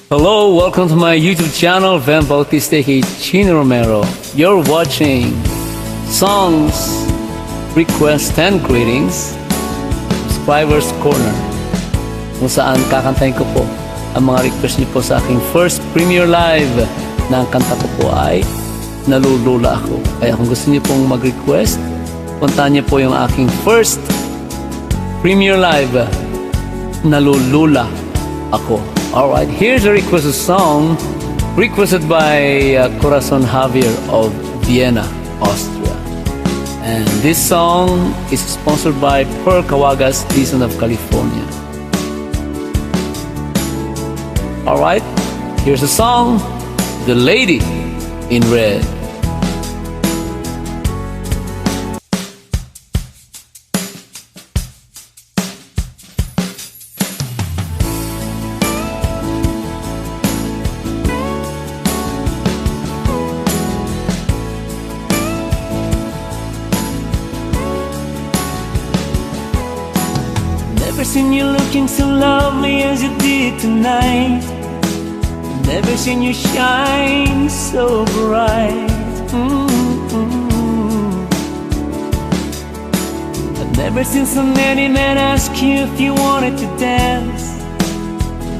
Hello, welcome to my YouTube channel, Vhen Bautista, Chino Romero. You're watching Songs, Requests, and Greetings, Subscribers Corner, kung saan kakantahin ko po ang mga request niyo po sa aking first premiere live na ang kanta ko po ay Nalulula Ako. Kaya kung gusto niyo pong mag-request, puntahan niyo po yung aking first premiere live, Nalulula Ako. Alright, here's a requested song requested by Javier of Vienna, Austria. And this song is sponsored by Per Cawagas, Season of California. Alright, here's the song, The Lady in Red. Never seen you looking so lovely as you did tonight. Never seen you shine so bright. I've never seen so many men ask you if you wanted to dance,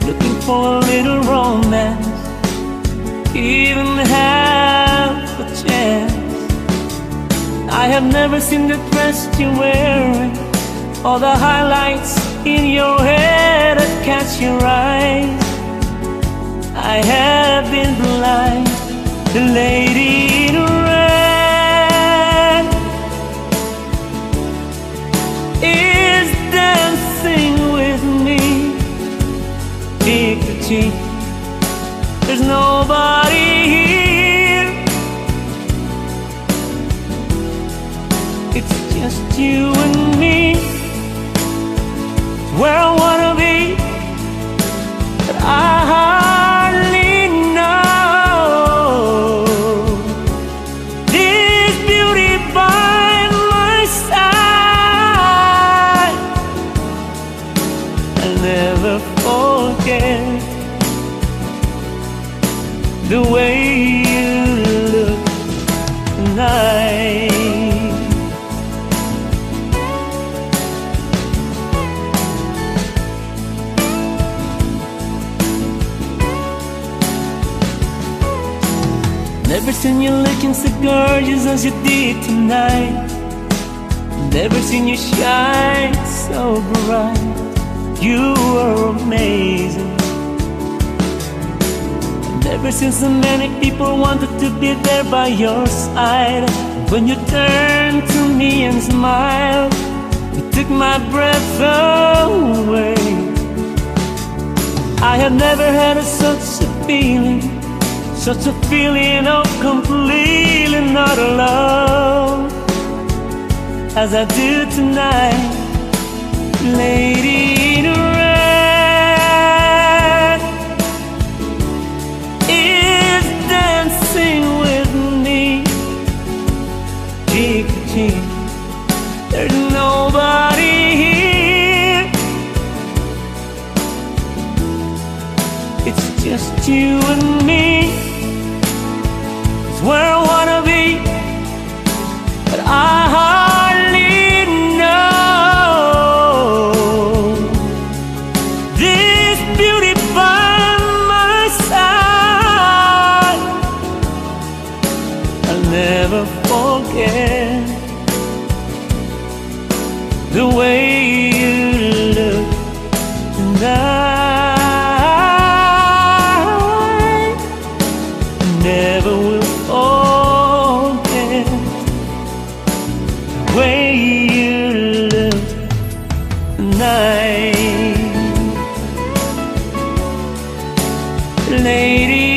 looking for a little romance, even half a chance. I have never seen the dress you're wearing, all the highlights in your head that catch your eyes. I have been blind. The lady in red is dancing with me, cheek to cheek. There's nobody here, it's just you and me. Where I wanna be, but I hardly know. This beauty by my side, I'll never forget the way you look tonight. Never seen you looking so gorgeous as you did tonight. Never seen you shine so bright. You were amazing. Never seen so many people wanted to be there by your side. When you turned to me and smiled, you took my breath away. I have never had such a feeling, such a feeling of completely not alone as I do tonight. Lady in red is dancing with me, cheek to cheek. There's nobody here, it's just you and me. Where I wanna be, but I hardly know. This beauty by my side, I'll never forget the way you look tonight. Never will forget the way you look tonight. Lady